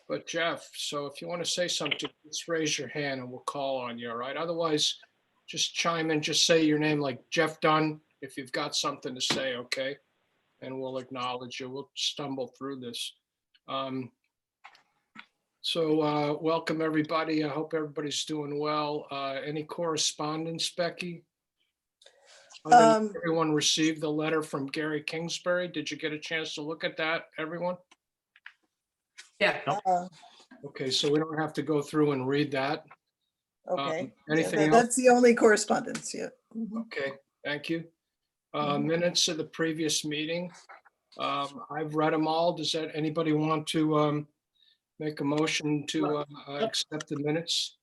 but Jeff, so if you want to say something, just raise your hand and we'll call on you, all right? Otherwise, just chime in, just say your name like Jeff Dunn, if you've got something to say, okay? And we'll acknowledge you. We'll stumble through this. Welcome, everybody. I hope everybody's doing well. Any correspondence, Becky? Everyone received the letter from Gary Kingsbury. Did you get a chance to look at that, everyone? Yeah. Okay, so we don't have to go through and read that. Okay. Anything else? That's the only correspondence, yeah. Okay, thank you. Minutes of the previous meeting. I've read them all. Does anybody want to make a motion to accept the minutes?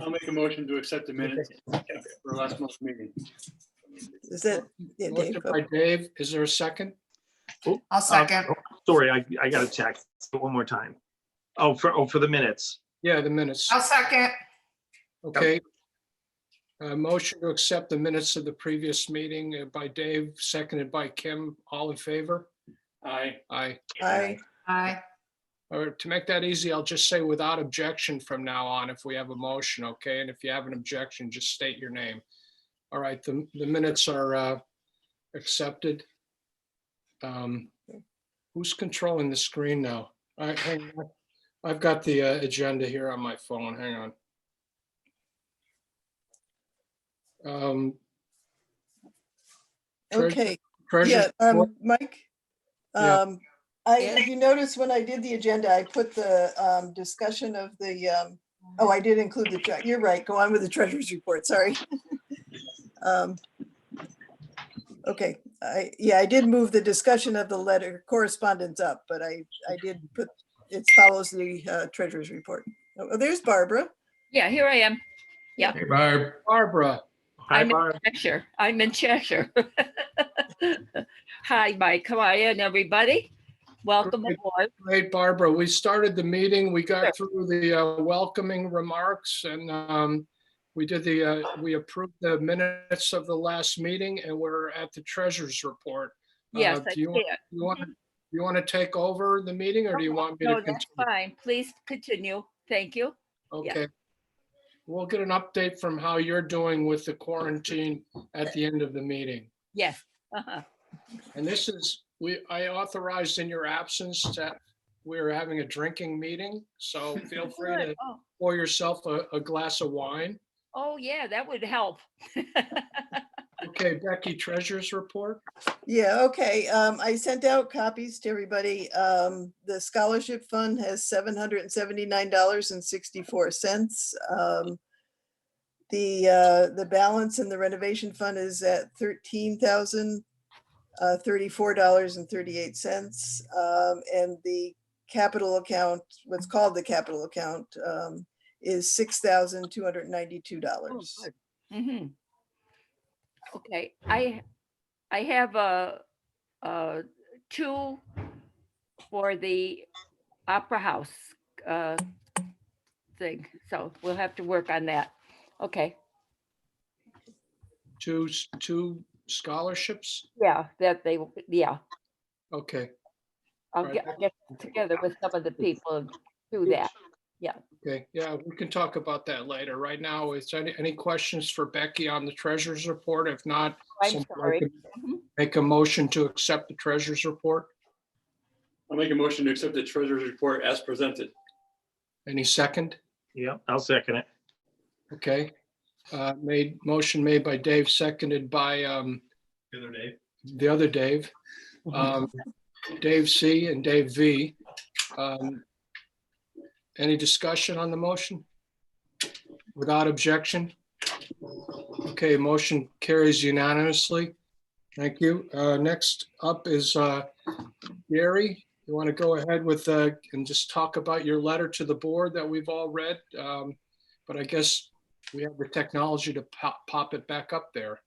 I'll make a motion to accept the minutes for last month's meeting. Is that, yeah, Motion Dave? by Dave. Is there a second? I'll second. Sorry, I got to check one more time. For the minutes. Yeah, the minutes. I'll second. Okay. Motion to accept the minutes of the previous meeting by Dave, seconded by Kim. All in favor? Aye. Aye. Aye. Aye. Or to make that easy, I'll just say without objection from now on if we have a motion, okay? And if you have an objection, just state your name. All right, the minutes are accepted. Who's controlling the screen now? All right, hang on. I've got the agenda here on my phone. Hang on. Okay, Treasurer yeah, report? Mike? Yeah. If you notice when I did the agenda, I put the discussion of the, oh, I did include you're right, go on with the treasurer's report, sorry. Okay, I did move the discussion of the letter correspondence up, but I did put, it follows the treasurer's report. Oh, there's Barbara. Yeah, here I am. Yeah. Hey, Barb. Barbara. Hi, I'm Barb. in Cheshire. I'm in Cheshire. Hi, Mike. How are you and everybody? Welcome Great. aboard. Great, Barbara. We started the meeting. We got through the welcoming remarks and we approved the minutes of the last meeting and we're at the treasurer's report. Yes, I Do you can. want to take over the meeting or do you want me to No, that's continue? fine. Please continue. Thank you. Okay. We'll get an update from how you're doing with the quarantine at the end of the meeting. Yes. Uh-huh. And this is, I authorized in your absence that we're having a drinking meeting. So feel free to Good. Oh, pour yourself a glass of wine. oh, yeah, that would help. Okay, Becky, treasurer's report. Yeah, okay. I sent out copies to everybody. The scholarship fund has $779.64. The balance in the renovation fund is at $13,034.38. And the capital account, what's called the capital account, is $6,292. Mhm. Okay, I have two for the Opera House thing, so we'll have to work on that. Okay, Two scholarships. yeah, yeah, Okay, I'll Right. get together with some of the people and do that. okay. Yeah, we can talk about that later. Right now, is there any questions for Becky on the treasurer's report? If not, I'm somebody sorry. can Mhm. make a motion to accept the treasurer's report. I'll make a motion to accept the treasurer's report as presented. Any second? Yeah, I'll second it. Okay. Motion made by Dave, seconded by The other day. the other Dave. Dave C and Dave V. Any discussion on the motion? Without objection? Okay, motion carries unanimously. Thank you. Next up is Gary. You want to go ahead with and just talk about your letter to the board that we've all read? But I guess we have the technology to pop it back up there.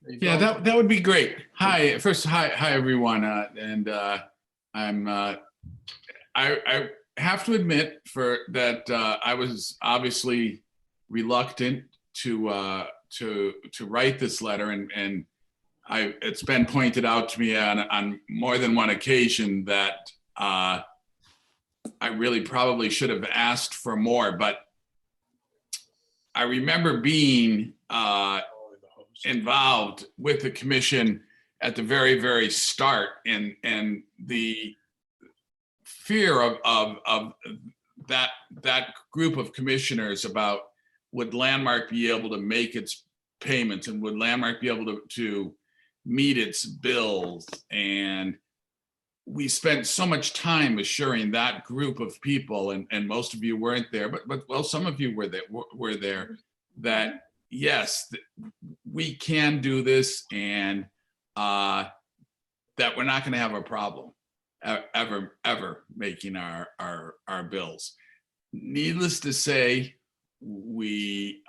There you Yeah, go. that would be great. Hi, first, hi everyone. I have to admit that I was obviously reluctant to write this letter, and it's been pointed out to me on more than one occasion that I really probably should have asked for more, but I remember being involved with the commission at the very, very start, and the fear of that group of commissioners about would Landmark be able to make its payments, and would Landmark be able to meet its bills. And we spent so much time assuring that group of people, and most of you weren't there, but well, some of you were there, that yes, we can do this, and that we're not going to have a problem ever making our bills. Needless to say, we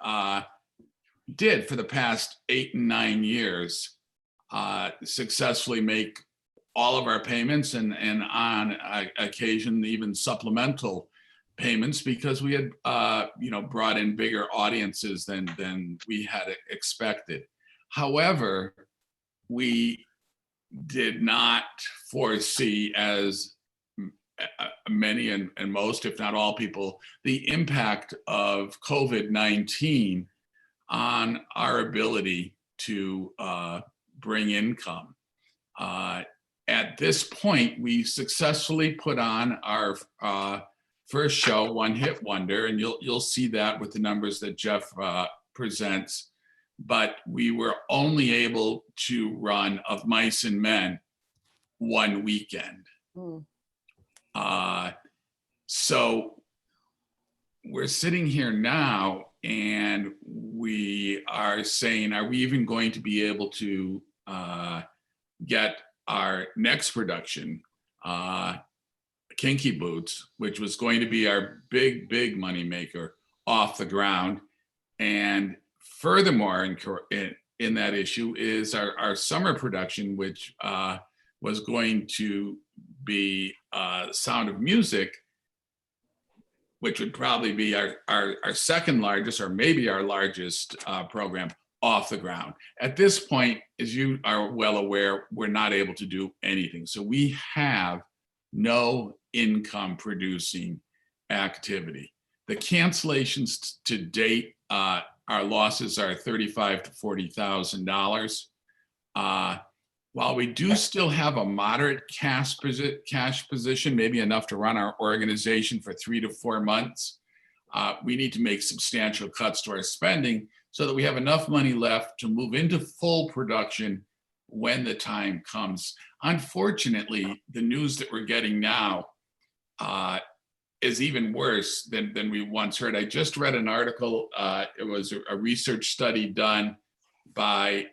did for the past 8 and 9 years successfully make all of our payments, and on occasion even supplemental payments, because we had brought in bigger audiences than we had expected. However, we did not foresee, as many and most, if not all people, the impact of COVID-19 on our ability to bring income. At this point, we successfully put on our first show, One Hit Wonder, and you'll see that with the numbers that Jeff presents. But we were only able to run Of Mice and Men one weekend. So we're sitting here now, and we are saying, are we even going to be able to get our next production, Kinky Boots, which was going to be our big money maker, off the ground? And furthermore, in that issue is our summer production, which was going to be Sound of Music, which would probably be our second largest, or maybe our largest program, off the ground. At this point, as you are well aware, we're not able to do anything. So we have no income producing activity. The cancellations to date, our losses are $35,000 to $40,000. While we do still have a moderate cash position, maybe enough to run our organization for 3 to 4 months, we need to make substantial cuts to our spending so that we have enough money left to move into full production when the time comes. Unfortunately, the news that we're getting now is even worse than we once heard. I just read an article. It was a research study done by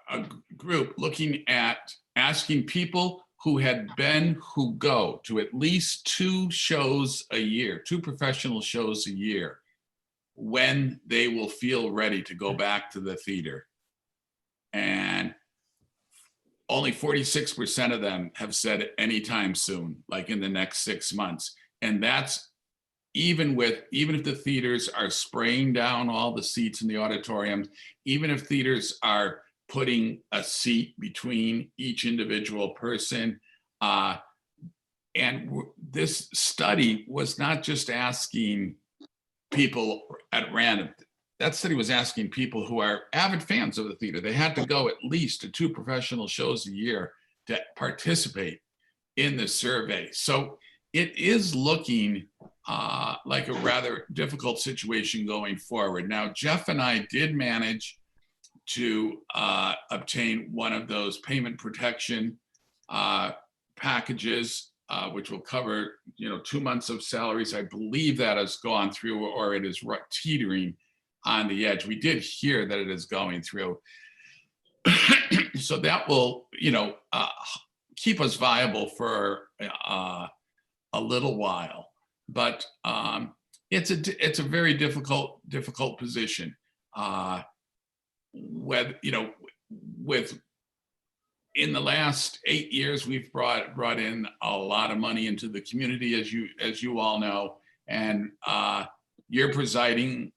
a group looking at asking people who go to at least 2 shows a year, 2 professional shows a year, when they will feel ready to go back to the theater. And only 46% of them have said anytime soon, like in the next 6 months. And that's even if the theaters are spraying down all the seats in the auditoriums, even if theaters are putting a seat between each individual person. And this study was not just asking people at random. That study was asking people who are avid fans of the theater. They had to go at least to 2 professional shows a year to participate in the survey. So it is looking like a rather difficult situation going forward. Now, Jeff and I did manage to obtain one of those payment protection packages, which will cover 2 months of salaries. I believe that has gone through, or it is teetering on the edge. We did hear that it is going through. So that will keep us viable for a little while. But it's a very difficult position. With in the last 8 years, we've brought in a lot of money into the community, as you all know, and you're presiding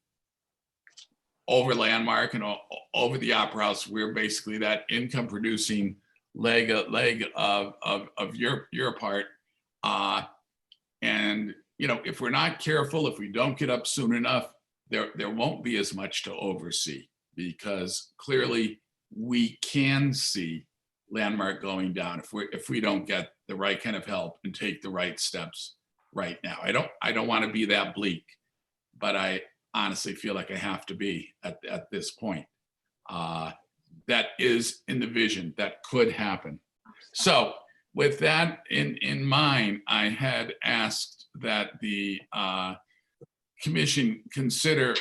over Landmark and over the Opera House. We're basically that income producing leg of your part. And, you know, if we're not careful, if we don't get up soon enough, there won't be as much to oversee, because clearly we can see Landmark going down if we don't get the right kind of help and take the right steps right now. I don't want to be that bleak, but I honestly feel like I have to be at this point. That is in the vision that could happen. So with that in mind, I had asked that the commission consider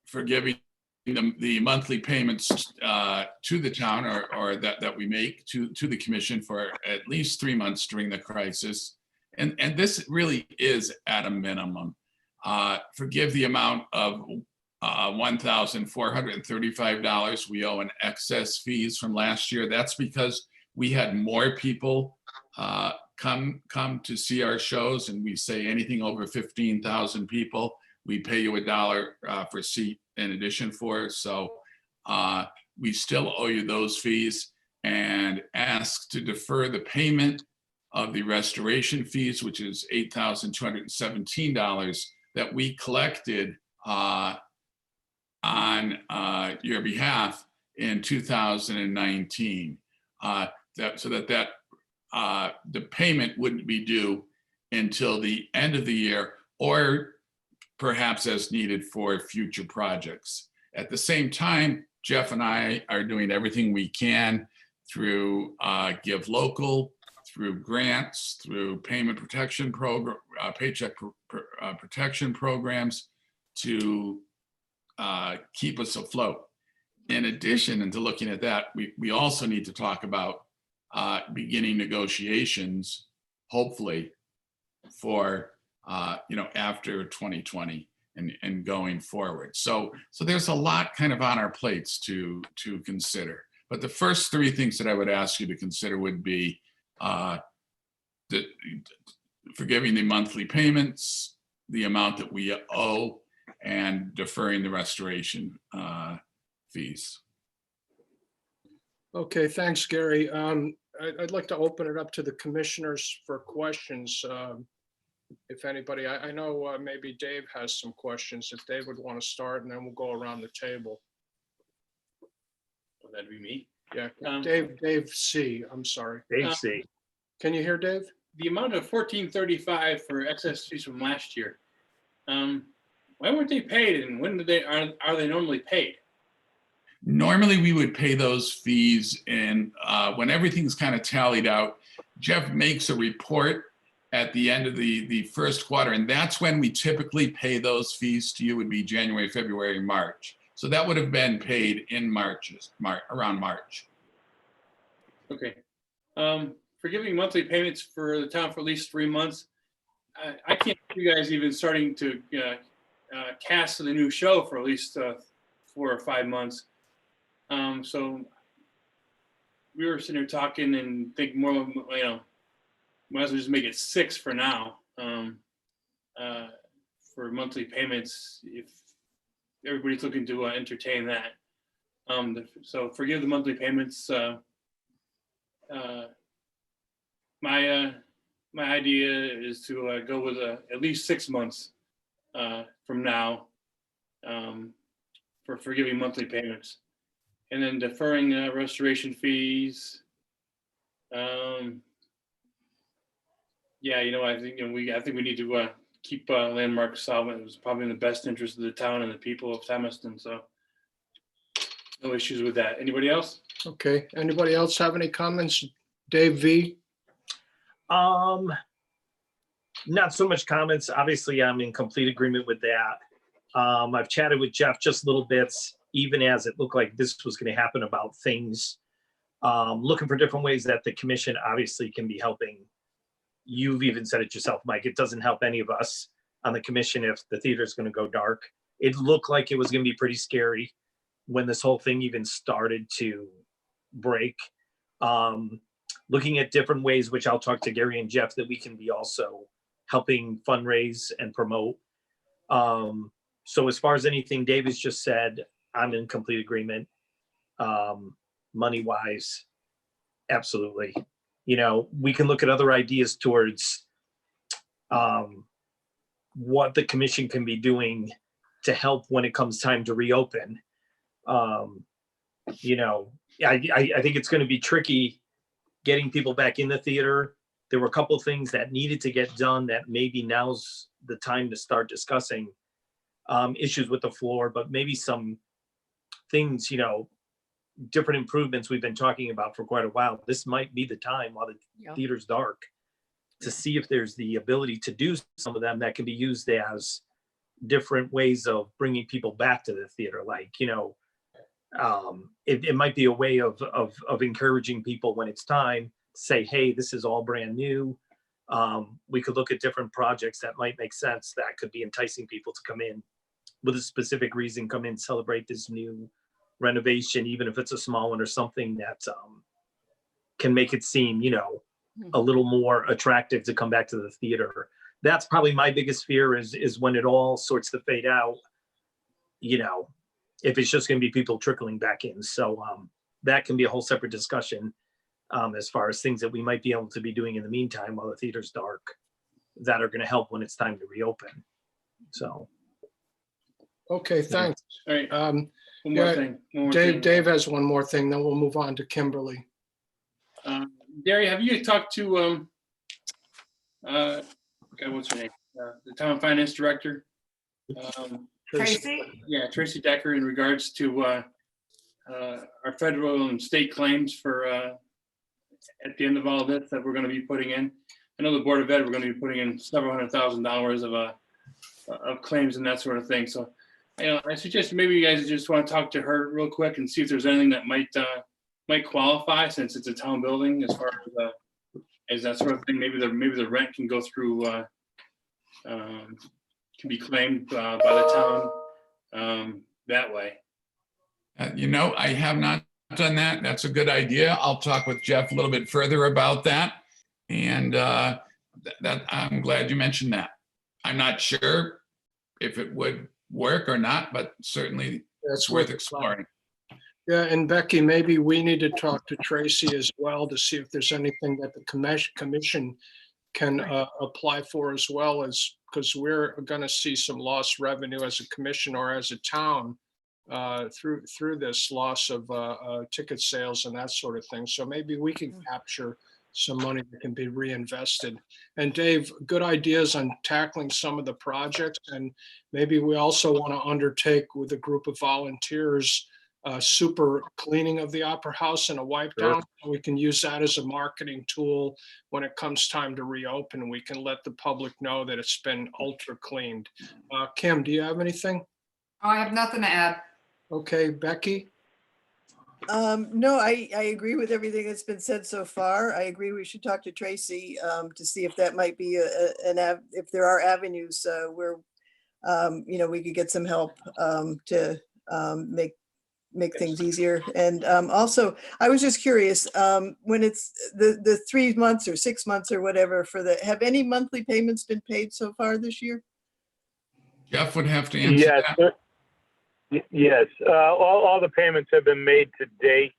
forgiving the monthly payments to the town, or that we make to the commission for at least 3 months during the crisis. And this really is at a minimum. Forgive the amount of $1,435 we owe in excess fees from last year. That's because we had more people come to see our shows, and we say anything over 15,000 people, we pay you $1 per seat in addition for. So we still owe you those fees, and ask to defer the payment of the restoration fees, which is $8,217 that we collected on your behalf in 2019. So that the payment wouldn't be due until the end of the year, or perhaps as needed for future projects. At the same time, Jeff and I are doing everything we can through Give Local, through grants, through payment protection program, paycheck protection programs to keep us afloat. In addition, and to looking at that, we also need to talk about beginning negotiations, hopefully, for after 2020 and going forward. So there's a lot kind of on our plates to consider. But the first three things that I would ask you to consider would be forgiving the monthly payments, the amount that we owe, and deferring the restoration fees. Okay, thanks, Gary. I'd like to open it up to the commissioners for questions. If anybody, I know maybe Dave has some questions. If Dave would want to start, and then we'll go around the table. Well, that'd be me. Yeah, Dave C, I'm sorry. Dave C. Can you hear Dave? The amount of $1,435 for excess fees from last year. Why weren't they paid, and when are they normally paid? Normally, we would pay those fees, and when everything's kind of tallied out, Jeff makes a report at the end of the first quarter, and that's when we typically pay those fees to you. Would be January, February, March. So that would have been paid in around March. Okay. Forgiving monthly payments for the town for at least 3 months. I can't see you guys even starting to cast the new show for at least 4 or 5 months. So we were sitting here talking and think more, might as well just make it 6 for now, for monthly payments, if everybody's looking to entertain that. So forgive the monthly payments. My idea is to go with at least 6 months from now for forgiving monthly payments, and then deferring restoration fees. Yeah, I think I think we need to keep Landmark solvent. It was probably in the best interest of the town and the people of Thomaston. So no issues with that. Anybody else? Okay, anybody else have any comments? Dave V? Not so much comments. Obviously, I'm in complete agreement with that. I've chatted with Jeff just little bits, even as it looked like this was going to happen, about things, looking for different ways that the commission obviously can be helping. You've even said it yourself, Mike. It doesn't help any of us on the commission if the theater is going to go dark. It looked like it was going to be pretty scary when this whole thing even started to break. Looking at different ways, which I'll talk to Gary and Jeff, that we can be also helping fundraise and promote. So as far as anything Dave has just said, I'm in complete agreement. Money wise, Absolutely. You know, we can look at other ideas towards what the commission can be doing to help when it comes time to reopen. You know, I think it's going to be tricky getting people back in the theater. There were a couple of things that needed to get done that maybe now's the time to start discussing issues with the floor, but maybe some things, you know, different improvements we've been talking about for quite a while. This might be the time while the Yeah. theater's dark to see if there's the ability to do some of them that can be used as different ways of bringing people back to the theater. Like, you know, it might be a way of encouraging people when it's time to say, hey, this is all brand new. We could look at different projects that might make sense that could be enticing people to come in with a specific reason, come in, celebrate this new renovation, even if it's a small one or something that can make it seem, you know, a little more attractive to come back to the theater. That's probably my biggest fear is when it all sorts to fade out, you know, if it's just going to be people trickling back in. So that can be a whole separate discussion as far as things that we might be able to be doing in the meantime while the theater's dark that are going to help when it's time to reopen. So. Okay, thanks. All right, Um, one more yeah, thing. one more thing. Dave has one more thing, then we'll move on to Kimberly. Derry, have you talked to, God, what's her name? The town finance director? Tracy? Yeah, Tracy Decker, in regards to our federal and state claims for at the end of all of this that we're going to be putting in. I know the Board of Ed, we're going to be putting in several $100,000 of claims and that sort of thing. So, you know, I suggest maybe you guys just want to talk to her real quick and see if there's anything that might qualify, since it's a town building, as far as that sort of thing. Maybe the rent can go through, can be claimed by the town that way. You know, I have not done that. That's a good idea. I'll talk with Jeff a little bit further about that. And that I'm glad you mentioned that. I'm not sure if it would work or not, but certainly That's it's worth exploring. Yeah, and Becky, maybe we need to talk to Tracy as well to see if there's anything that the commission can apply for, as well as, because we're going to see some lost revenue as a commission or as a town through this loss of ticket sales and that sort of thing. So maybe we can capture some money that can be reinvested. And Dave, good ideas on tackling some of the projects. And maybe we also want to undertake with a group of volunteers super cleaning of the Opera House and a wipe down. We can use that as a marketing tool when it comes time to reopen. We can let the public know that it's been ultra cleaned. Kim, do you have anything? Oh, I have nothing to add. Okay, Becky? No, I agree with everything that's been said so far. I agree we should talk to Tracy to see if that might be if there are avenues where, you know, we could get some help to make things easier. And also, I was just curious, when it's the 3 months or 6 months or whatever have any monthly payments been paid so far this year? Jeff would have to answer that. Yes, all the payments have been made to date.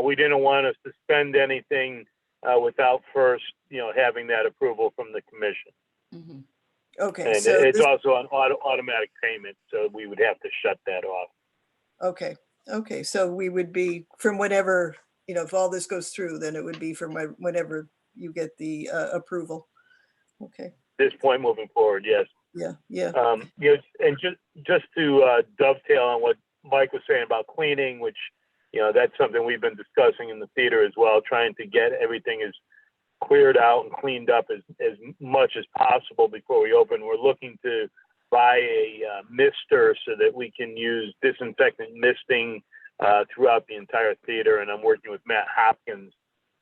We didn't want to suspend anything without first, you know, having that approval from the commission. Mhm. Okay, And so it's also an automatic payment, so we would have to shut that off. okay, so we would be from whenever, you know, if all this goes through, then it would be from whenever you get the approval. Okay, This point moving forward, yes. yeah. You know, and just to dovetail on what Mike was saying about cleaning, which, you know, that's something we've been discussing in the theater as well, trying to get everything as cleared out and cleaned up as much as possible before we open. We're looking to buy a mister so that we can use disinfectant misting throughout the entire theater. And I'm working with Matt Hopkins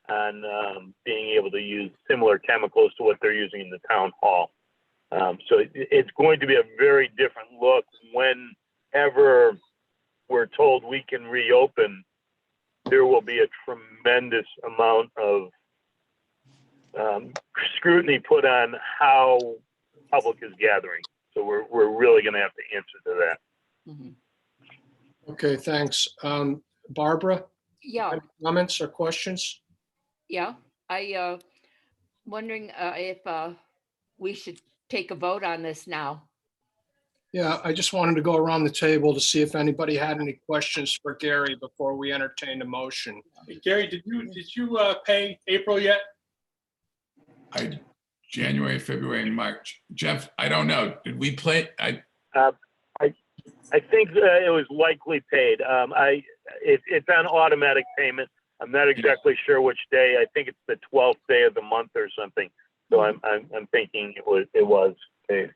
on being able to use similar chemicals to what they're using in the town hall. So it's going to be a very different look whenever we're told we can reopen. There will be a tremendous amount of scrutiny put on how public is gathering. So we're really going to have to answer to that. Mhm. Okay, thanks. Barbara, Yeah, any comments or questions? Yeah, I wondering if we should take a vote on this now. Yeah, I just wanted to go around the table to see if anybody had any questions for Gary before we entertain the motion. Hey, Gary, did you pay April yet? January, February, and March. Jeff, I don't know. Did we play? I think it was likely paid. It's on automatic payment. I'm not exactly sure which day. I think it's the 12th day of the month or something. So I'm thinking it was paid.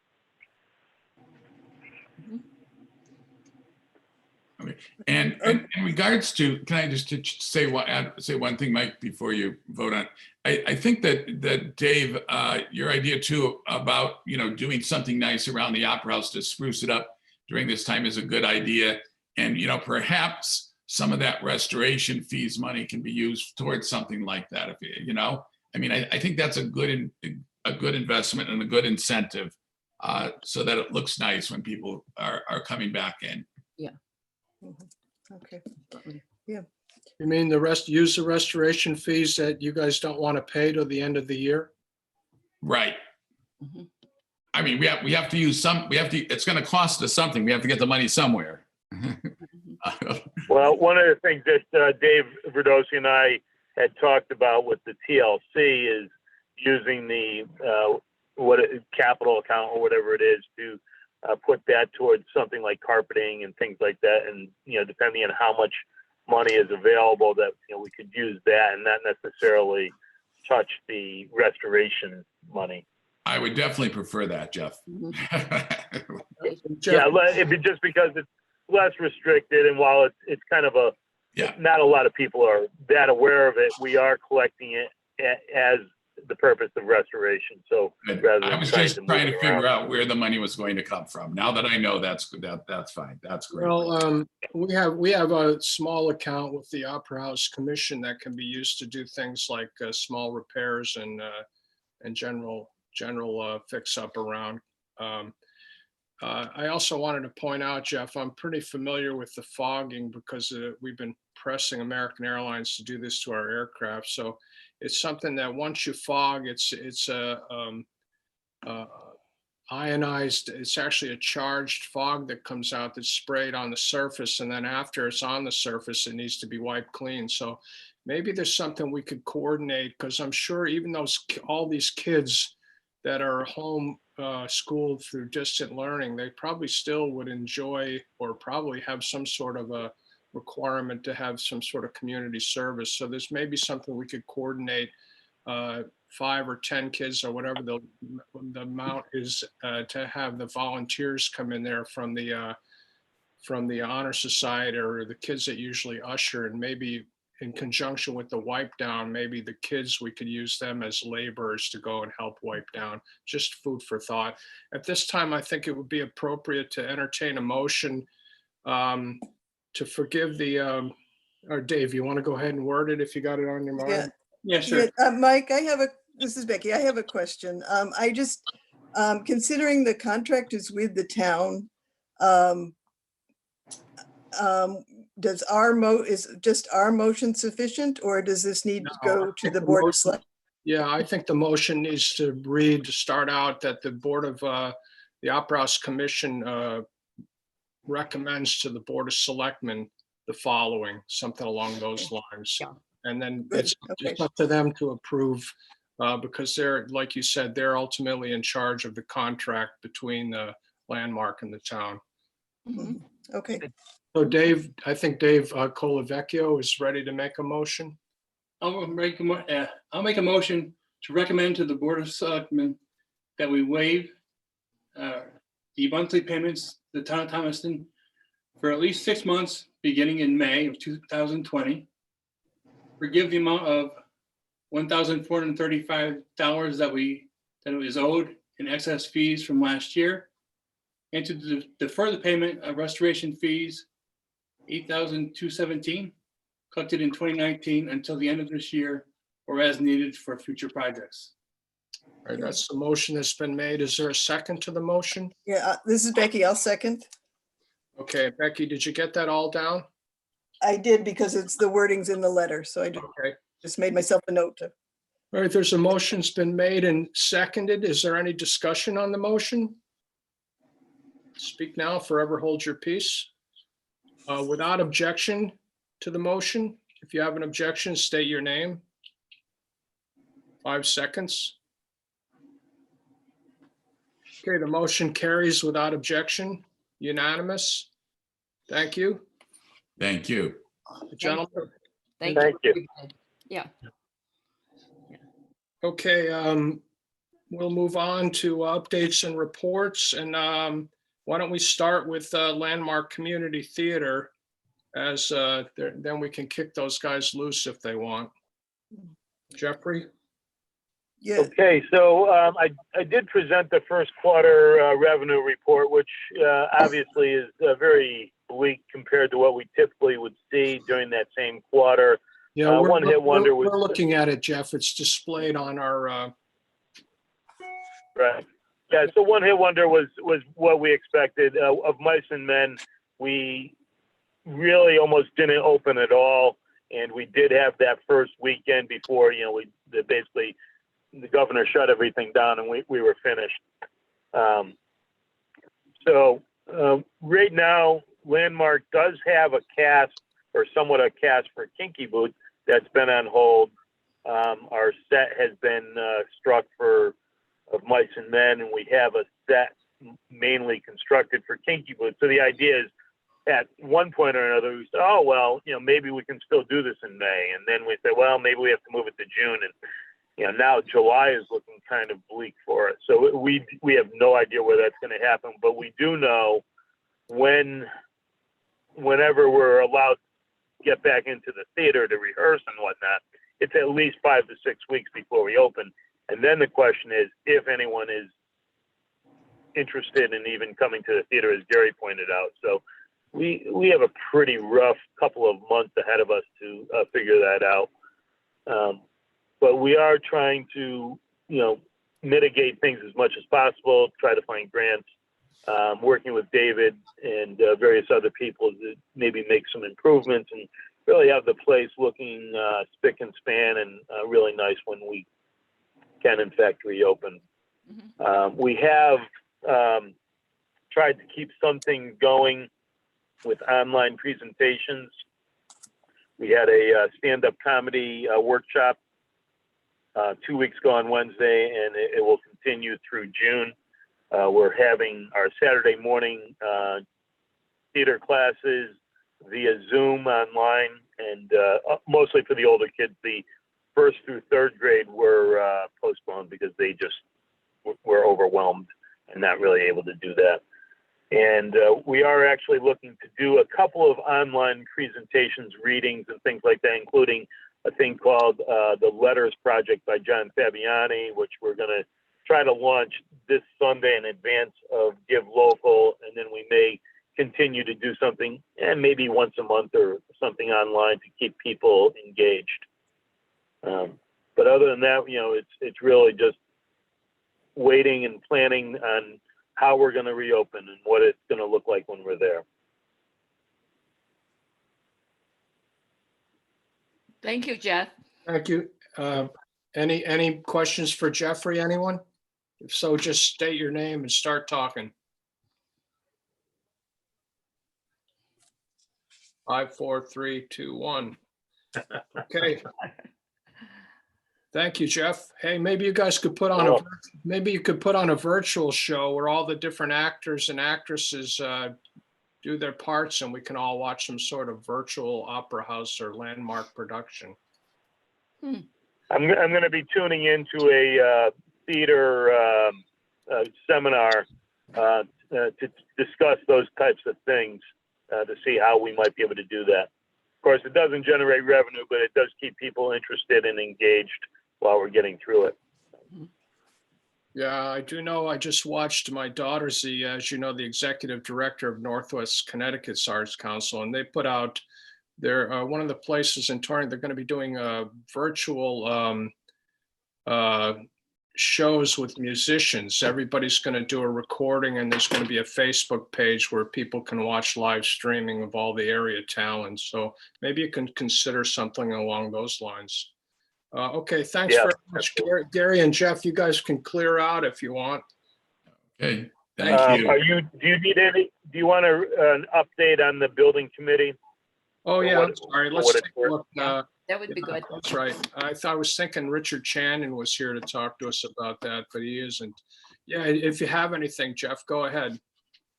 Okay. And in regards to, can I just say one thing, Mike, before you vote on? I think that Dave, your idea too about doing something nice around the Opera House to spruce it up during this time is a good idea. And perhaps some of that restoration fees money can be used towards something like that. I think that's a good investment and a good incentive, so that it looks nice when people are coming back in. Okay. You mean use the restoration fees that you guys don't want to pay till the end of the year? Right. Mhm. I mean, we have to use it's going to cost us something. We have to get the money somewhere. Well, one of the things that Dave Verdosi and I had talked about with the TLC is using the capital account or whatever it is to put that towards something like carpeting and things like that. And, depending on how much money is available, that, we could use that and not necessarily touch the restoration money. I would definitely prefer that, Jeff. Jeff, It'd be just because it's less restricted, and while it's kind of not a lot of people are that aware of it, we are collecting it as the purpose of restoration. So rather than I was just move trying it to figure around. out where the money was going to come from. Now that I know, that's fine. That's great. well, we have a small account with the Opera House Commission that can be used to do things like small repairs and general fix up around. I also wanted to point out, Jeff, I'm pretty familiar with the fogging because we've been pressing American Airlines to do this to our aircraft. So it's something that once you fog, it's ionized. It's actually a charged fog that comes out that's sprayed on the surface, and then after it's on the surface, it needs to be wiped clean. So maybe there's something we could coordinate, because I'm sure even all these kids that are home schooled through distant learning, they probably still would enjoy or probably have some sort of a requirement to have some sort of community service. So there's maybe something we could coordinate, 5 or 10 kids or whatever the amount is, to have the volunteers come in there from the honor society or the kids that usually usher, and maybe in conjunction with the wipe down, maybe the kids, we could use them as laborers to go and help wipe down. Just food for thought. At this time, I think it would be appropriate to entertain a motion to forgive or Dave, you want to go ahead and word it if you got it on your mind? Yeah, sure. Mike, this is Becky. I have a question. I just, considering the contract is with the town, is just our motion sufficient, or does this need to No, I go to think the the board of motion- select? Yeah, I think the motion needs to start out that the board of the Opera House Commission recommends to the Board of Selectmen the following, something along those lines. Yeah. And then Good, it's okay. up to them to approve, because they're, like you said, they're ultimately in charge of the contract between the landmark and the town. Mhm. Okay, So Dave, I think Dave Colavecchio is ready to make a motion. I'll make a motion to recommend to the Board of Selectmen that we waive the monthly payments to the town of Thomaston for at least 6 months, beginning in May of 2020. Forgive the amount of $1,435 that it was owed in excess fees from last year, and to defer the payment of restoration fees, $8,217, collected in 2019 until the end of this year, or as needed for future projects. All right, that's the motion that's been made. Is there a second to the motion? yeah, this is Becky. I'll second. Okay, Becky, did you get that all down? I did, because it's the wordings in the letter, so I do. Okay, Just made myself a note to. All right, there's a motion's been made and seconded. Is there any discussion on the motion? Speak now, forever hold your peace. Without objection to the motion, if you have an objection, state your name. 5 seconds. Okay, the motion carries without objection, unanimous. Thank you. Thank you. Gentlemen. Thank Thank you. everybody. Yeah. Okay, we'll move on to updates and reports, and why don't we start with Landmark Community Theater, as then we can kick those guys loose if they want. Jeffrey? Yeah, Okay, so I did present the first quarter revenue report, which obviously is very bleak compared to what we typically would see during that same quarter. Yeah, One hit wonder was we're looking at it, Jeff. It's displayed on our, right. Yeah, so one hit wonder was what we expected. Of Mice and Men, we really almost didn't open at all, and we did have that first weekend before basically the governor shut everything down and we were finished. So right now, Landmark does have a cast, or somewhat a cast, for Kinky Boots that's been on hold. Our set has been struck for Of Mice and Men, and we have a set mainly constructed for Kinky Boots. So the idea is, at one point or another, we said, oh, well, maybe we can still do this in May. And then we said, well, maybe we have to move it to June. And now July is looking kind of bleak for us. So we have no idea where that's going to happen, but we do know whenever we're allowed to get back into the theater to rehearse and whatnot, it's at least 5 to 6 weeks before we open. And then the question is, if anyone is interested in even coming to the theater, as Gary pointed out. So we have a pretty rough couple of months ahead of us to figure that out. But we are trying to, mitigate things as much as possible, try to find grants, working with David and various other people to maybe make some improvements and really have the place looking spick and span and really nice when we can, in fact, reopen. We have tried to keep something going with online presentations. We had a stand-up comedy workshop 2 weeks ago on Wednesday, and it will continue through June. We're having our Saturday morning theater classes via Zoom online, and mostly for the older kids. The 1st through 3rd grade were postponed because they just were overwhelmed and not really able to do that. And we are actually looking to do a couple of online presentations, readings, and things like that, including a thing called the Letters Project by John Fabiani, which we're going to try to launch this Sunday in advance of Give Local, and then we may continue to do something, and maybe once a month or something online to keep people engaged. But other than that, it's really just waiting and planning on how we're going to reopen and what it's going to look like when we're there. Thank you, Jeff. Thank you. Any questions for Jeffrey, anyone? If so, just state your name and start talking. 5, 4, 3, 2, 1. Okay. Thank you, Jeff. Hey, maybe you guys could put on a virtual show where all the different actors and actresses do their parts, and we can all watch some sort of virtual opera house or Landmark production. I'm going to be tuning into a theater seminar to discuss those types of things to see how we might be able to do that. Of course, it doesn't generate revenue, but it does keep people interested and engaged while we're getting through it. Yeah, I do know. I just watched, my daughter's the executive director of Northwest Connecticut's Arts Council, and they put out their one of the places in Torrance. They're going to be doing virtual shows with musicians. Everybody's going to do a recording, and there's going to be a Facebook page where people can watch live streaming of all the area talent. So maybe you can consider something along those lines. Okay, thanks Yeah, very much, Gary and Jeff. You guys can clear out if you want. Okay, thank you. Do you want an update on the building committee? Oh, Or yeah, what- I'm sorry. or Let's what take it's a worth? look. That would be good. That's right. I was thinking Richard Channon was here to talk to us about that, but he isn't. Yeah, if you have anything, Jeff, go ahead.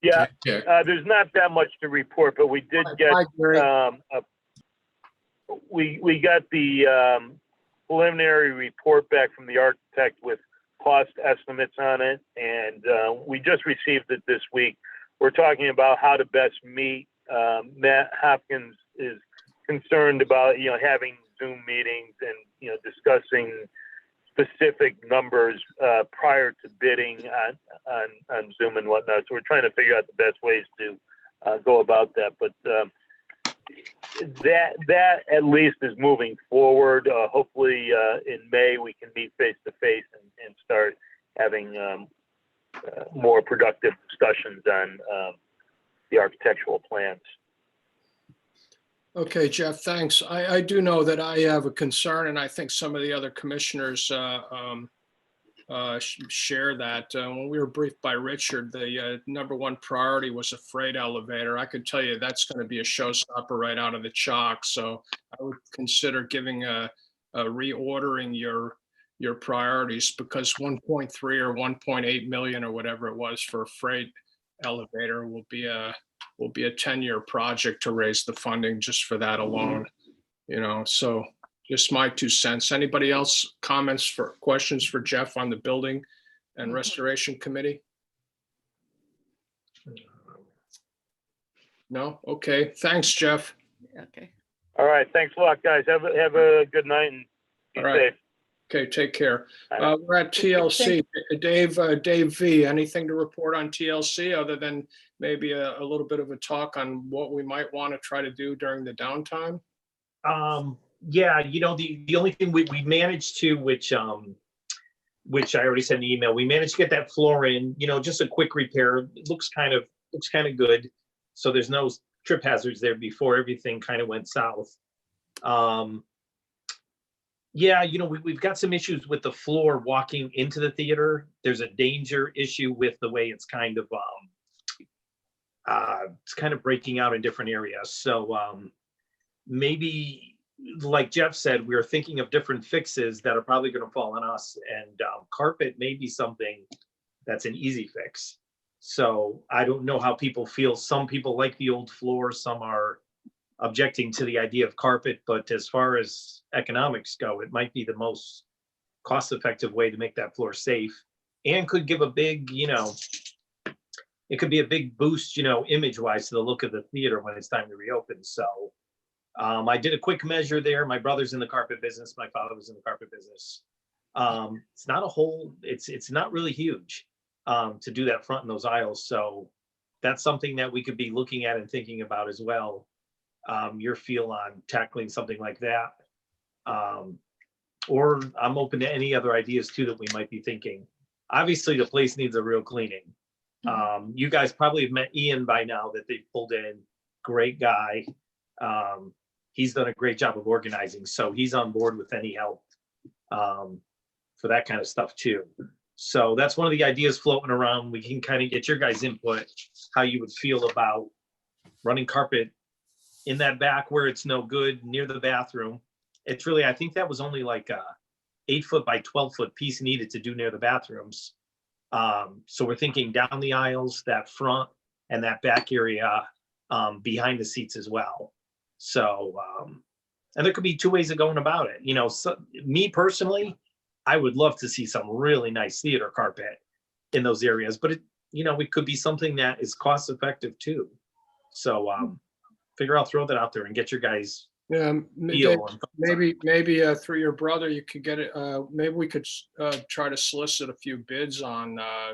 Yeah, Yeah, there's not that much to report, but we did get, Bye, Gary. we got the preliminary report back from the architect with cost estimates on it, and we just received it this week. We're talking about how to best meet. Matt Hopkins is concerned about, having Zoom meetings and, discussing specific numbers prior to bidding on Zoom and whatnot. So we're trying to figure out the best ways to go about that. But that at least is moving forward. Hopefully in May we can meet face to face and start having more productive discussions on the architectural plans. Okay, Jeff, thanks. I do know that I have a concern, and I think some of the other commissioners share that. When we were briefed by Richard, the number one priority was a freight elevator. I could tell you that's going to be a showstopper right out of the chalk. So I would consider giving reordering your priorities, because 1.3 or 1.8 million or whatever it was for a freight elevator will be a 10-year project to raise the funding just for that alone. So just my 2 cents. Anybody else questions for Jeff on the building and restoration committee? No? Okay. Thanks, Jeff. Okay. All right, thanks a lot, guys. Have a good night and be All right. safe. Okay, take care. We're at TLC. Dave V, anything to report on TLC other than maybe a little bit of a talk on what we might want to try to do during the downtime? Yeah, the only thing we managed to, which I already sent an email, we managed to get that floor in, just a quick repair. It looks kind of good. So there's no trip hazards there before everything kind of went south. Yeah, we've got some issues with the floor walking into the theater. There's a danger issue with the way it's kind of breaking out in different areas. So maybe, like Jeff said, we're thinking of different fixes that are probably going to fall on us, and carpet may be something that's an easy fix. So I don't know how people feel. Some people like the old floor, some are objecting to the idea of carpet, but as far as economics go, it might be the most cost-effective way to make that floor safe, and could give a big, it could be a big boost, image-wise to the look of the theater when it's time to reopen. So I did a quick measure there. My brother's in the carpet business. My father was in the carpet business. It's not a whole, it's not really huge to do that front in those aisles. So that's something that we could be looking at and thinking about as well. Your feel on tackling something like that. Or I'm open to any other ideas too that we might be thinking. Obviously, the place needs a real cleaning. You guys probably have met Ian by now that they pulled in. Great guy. He's done a great job of organizing, so he's on board with any help for that kind of stuff too. So that's one of the ideas floating around. We can kind of get your guys' input, how you would feel about running carpet in that back where it's no good near the bathroom. It's really, I think that was only like a 8-foot by 12-foot piece needed to do near the bathrooms. So we're thinking down the aisles, that front and that back area behind the seats as well. So, and there could be 2 ways of going about it. So, me personally, I would love to see some really nice theater carpet in those areas, but it could be something that is cost effective too. So, figure out, throw that out there and get your guys. Yeah, feel. maybe through your brother, you could get it. Maybe we could try to solicit a few bids on a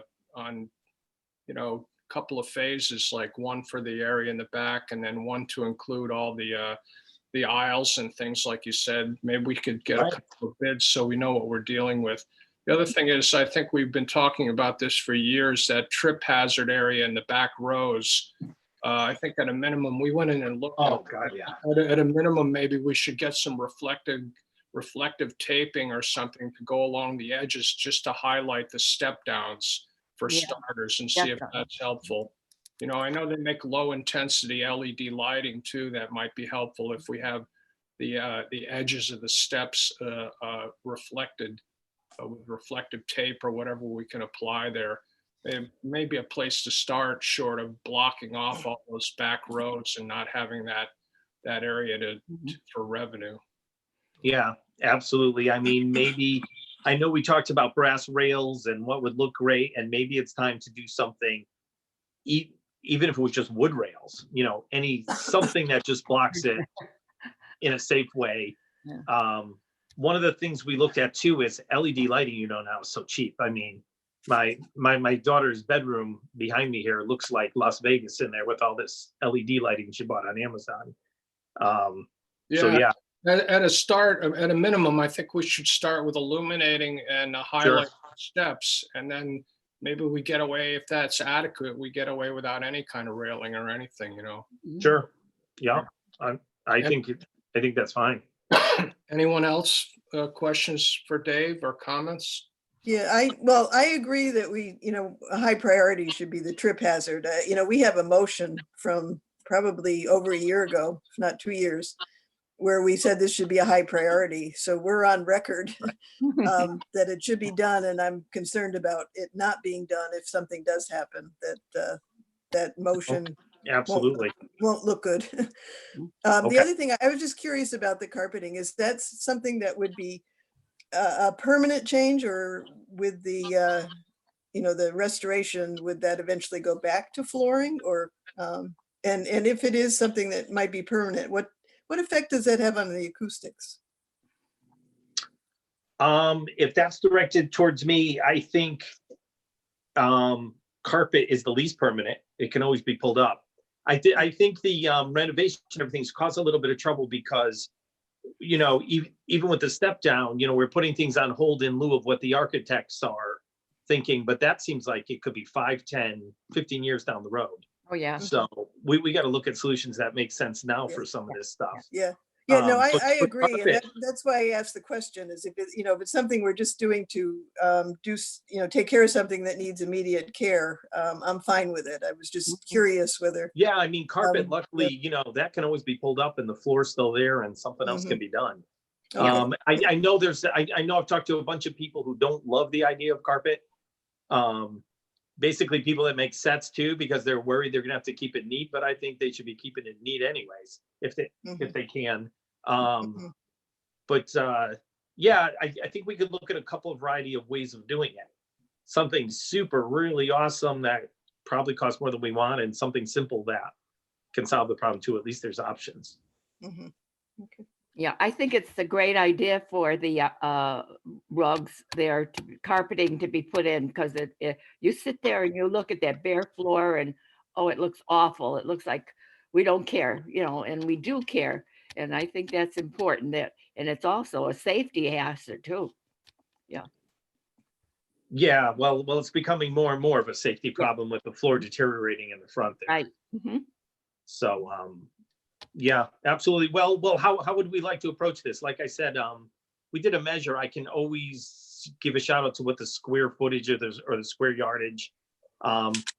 couple of phases, like one for the area in the back, and then one to include all the aisles and things like you said. Maybe we could get a couple of bids so we know what we're dealing with. The other thing is, I think we've been talking about this for years, that trip hazard area in the back rows. I think at a minimum, we went in and looked. Oh God, yeah. At a minimum, maybe we should get some reflective reflective taping or something to go along the edges just to highlight the step downs for Yeah, starters and see if definitely. that's helpful. You know, I know they make low intensity LED lighting too. That might be helpful if we have the edges of the steps reflected with reflective tape or whatever we can apply there. It may be a place to start, short of blocking off all those back roads and not having that area for revenue. Yeah, absolutely. I mean, maybe, I know we talked about brass rails and what would look great, and maybe it's time to do something, even if it was just wood rails, you know, something that just blocks it in a safe way. Yeah. One of the things we looked at too is LED lighting, you know, now is so cheap. I mean, my daughter's bedroom behind me here looks like Las Vegas in there with all this LED lighting she bought on Amazon. So yeah, At a minimum, I think we should start with illuminating and highlight steps, and then maybe we get away, if that's adequate, we get away without any kind of railing or anything, you know. sure. Yeah, I think that's fine. Anyone else questions for Dave or comments? Yeah, I agree that a high priority should be the trip hazard. We have a motion from probably over a year ago, if not 2 years, where we said this should be a high priority. So we're on record that it should be done, and I'm concerned about it not being done if something does happen, that motion Absolutely. won't look good. Okay. The other thing, I was just curious about the carpeting. Is that something that would be a permanent change, or with the the restoration, would that eventually go back to flooring, or and if it is something that might be permanent, what effect does that have on the acoustics? If that's directed towards me, I think carpet is the least permanent. It can always be pulled up. I think the renovation and everything's caused a little bit of trouble because, even with the step down, we're putting things on hold in lieu of what the architects are thinking, but that seems like it could be 5, 10, 15 years down the road. Oh, yeah. So we got to look at solutions that make sense now for some of this stuff. Yeah. No, but I for agree. And carpet- that's why I asked the question, is if if it's something we're just doing to take care of something that needs immediate care, I'm fine with it. I was just curious whether. Yeah, I mean, carpet, yeah. luckily, that can always be pulled up and the floor's still there and something else can be done. Okay. I know I know I've talked to a bunch of people who don't love the idea of carpet. Basically people that make sets too, because they're worried they're gonna have to keep it neat, but I think they should be keeping it neat anyways, if they can. But yeah, I think we could look at a couple of variety of ways of doing it. Something super really awesome that probably costs more than we want, and something simple that can solve the problem too. At least there's options. Okay. Yeah, I think it's a great idea for the rugs there, carpeting to be put in, because you sit there and you look at that bare floor and, oh, it looks awful. It looks like we don't care, and we do care. And I think that's important, and it's also a safety hazard too. Yeah, well, it's becoming more and more of a safety problem with the floor deteriorating in the front there. Right. Mhm. So, yeah, absolutely. Well, how would we like to approach this? Like I said, we did a measure. I can always give a shout out to what the square footage or the square yardage.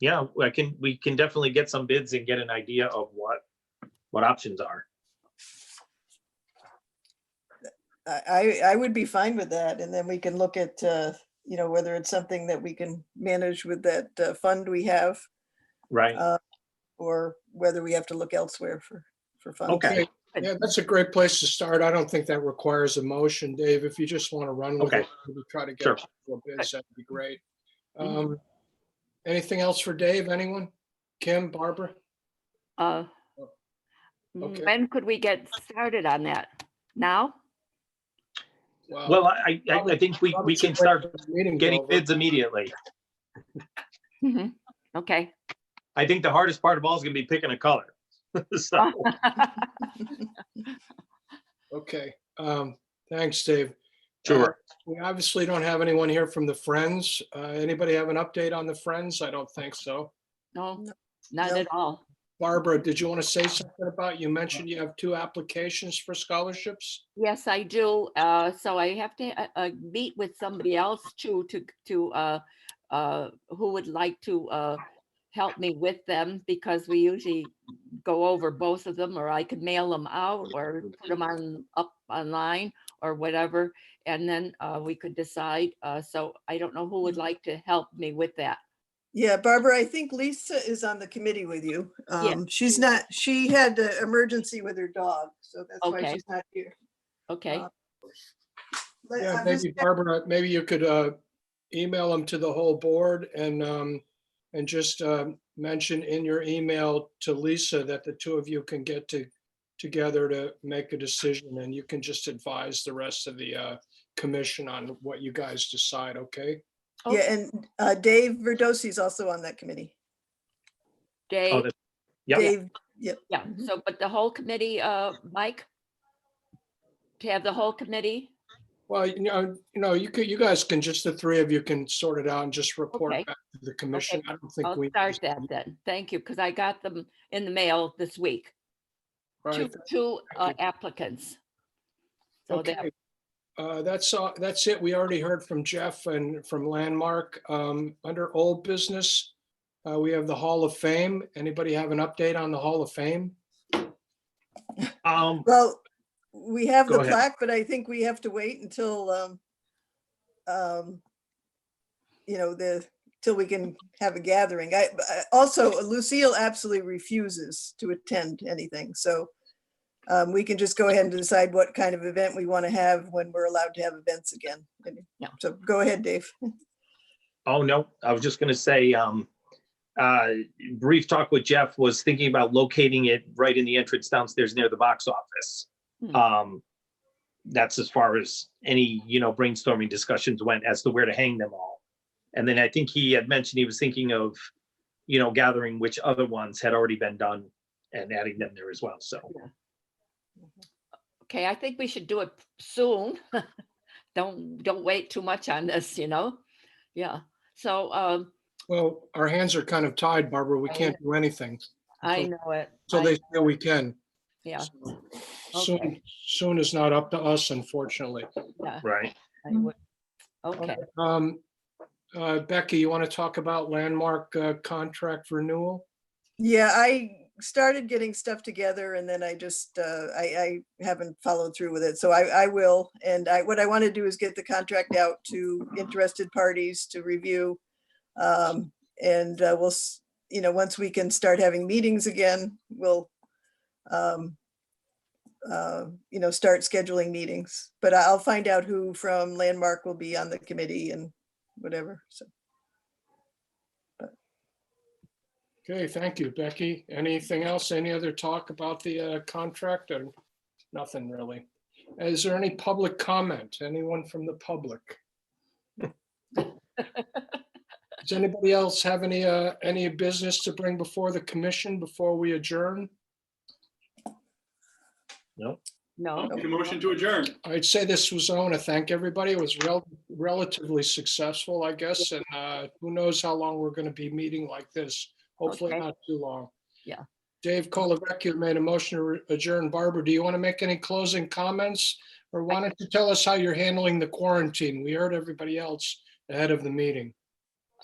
Yeah, we can definitely get some bids and get an idea of what options are. I would be fine with that, and then we can look at whether it's something that we can manage with that fund we have, Right. or whether we have to look elsewhere for funds. Okay. Yeah, that's a great place to start. I don't think that requires a motion, Dave. If you just want to run with it, maybe try to get a couple of bids, that'd be great. Anything else for Dave? Anyone? Kim, Barbara? Okay. When could we get started on that? Now? Well, I think we can start getting bids immediately. Okay. I think the hardest part of all is gonna be picking a color. So, Okay, thanks, Dave. sure. We obviously don't have anyone here from the Friends. Anybody have an update on the Friends? I don't think so. No, not No. at all. Barbara, did you want to say something about, you mentioned you have 2 applications for scholarships? Yes, I do. So I have to meet with somebody else too, who would like to help me with them, because we usually go over both of them, or I could mail them out or put them up online or whatever. And then we could decide. So I don't know who would like to help me with that. Yeah, Barbara, I think Lisa is on the committee with you. Yeah. She's not, she had an emergency with her dog, so that's why Okay. she's not here. Okay. But Yeah, I'm just- maybe Barbara, maybe you could email them to the whole board and just mention in your email to Lisa that the 2 of you can get together to make a decision, and you can just advise the rest of the commission on what you guys decide, okay? Yeah, Okay. and Dave Verdosi is also on that committee. Dave. that's- Yep. Dave, yep. Yeah, so, but the whole committee, Mike? To have the whole committee? Well, you guys can, just the 3 of you can sort it out and just report Okay. back to the commission. I don't think I'll we. start that then. Thank you, because I got them in the mail this week. Right. Two Thank you. applicants. So that, Okay, that's it. We already heard from Jeff and from Landmark. Under old business, we have the Hall of Fame. Anybody have an update on the Hall of Fame? Well, we have Go the ahead. plaque, but I think we have to wait until, till we can have a gathering. Also, Lucille absolutely refuses to attend anything, so we can just go ahead and decide what kind of event we want to have when we're allowed to have events again. Yeah. So go ahead, Dave. Oh, no, I was just gonna say, brief talk with Jeff, was thinking about locating it right in the entrance downstairs near the box office. That's as far as any, brainstorming discussions went as to where to hang them all. And then I think he had mentioned he was thinking of, gathering which other ones had already been done and adding them there as well, so. okay, I think we should do it soon. Don't wait too much on this, Yeah, so Well, our hands are kind of tied, Barbara. We can't do anything. I know it. So they say we can. Yeah, Soon, soon is not up to us, unfortunately. yeah. Right. I would- Okay, Becky, you want to talk about Landmark contract renewal? Yeah, I started getting stuff together and then I just, I haven't followed through with it. So I will. And what I want to do is get the contract out to interested parties to review. And we'll, once we can start having meetings again, we'll, start scheduling meetings. But I'll find out who from Landmark will be on the committee and whatever, so. Okay, thank you, Becky. Anything else? Any other talk about the contract or nothing really? Is there any public comment? Anyone from the public? Does anybody else have any business to bring before the commission before we adjourn? No. no. Make a motion to adjourn. I'd say this was, I want to thank everybody. It was relatively successful, I guess. And who knows how long we're going to be meeting like this. Hopefully Okay. not too long. Yeah. Dave Colavecchio made a motion to adjourn. Barbara, do you want to make any closing comments? Or why don't you tell us how you're handling the quarantine? We heard everybody else ahead of the meeting.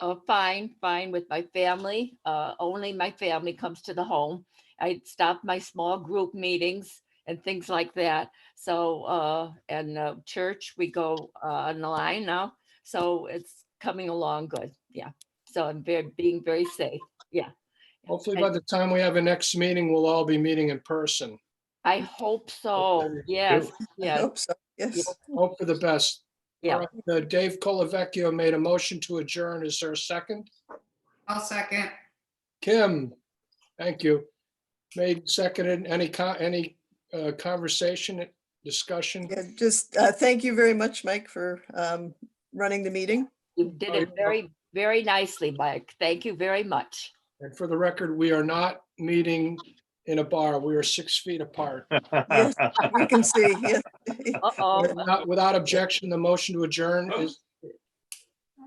Oh, fine with my family. Only my family comes to the home. I stopped my small group meetings and things like that. So, and church, we go online now. So it's coming along good. Yeah. So I'm being very safe. Yeah. Hopefully by the time we have a next meeting, we'll all be meeting in person. I hope so. Yes. I Yes. hope so, yes. Hope for the best. Yeah. All right, Dave Colavecchio made a motion to adjourn. Is there a second? I'll second. Kim, thank you. Made, seconded. Any conversation, discussion? Yeah, just thank you very much, Mike, for running the meeting. You did it very, very nicely, Mike. Thank you very much. And for the record, we are not meeting in a bar. We are 6 feet apart. Yes, we can see, yes. Uh-oh. Without objection, the motion to adjourn is,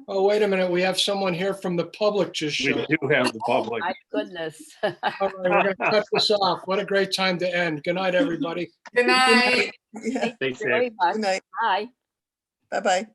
Oh, wait a minute. We have someone here from the public just We showed. do have the public. My goodness. All right, we're gonna cut this off. What a great time to end. Good night, everybody. Good night. Yeah, Stay Very safe. much. good night. Bye. Bye-bye.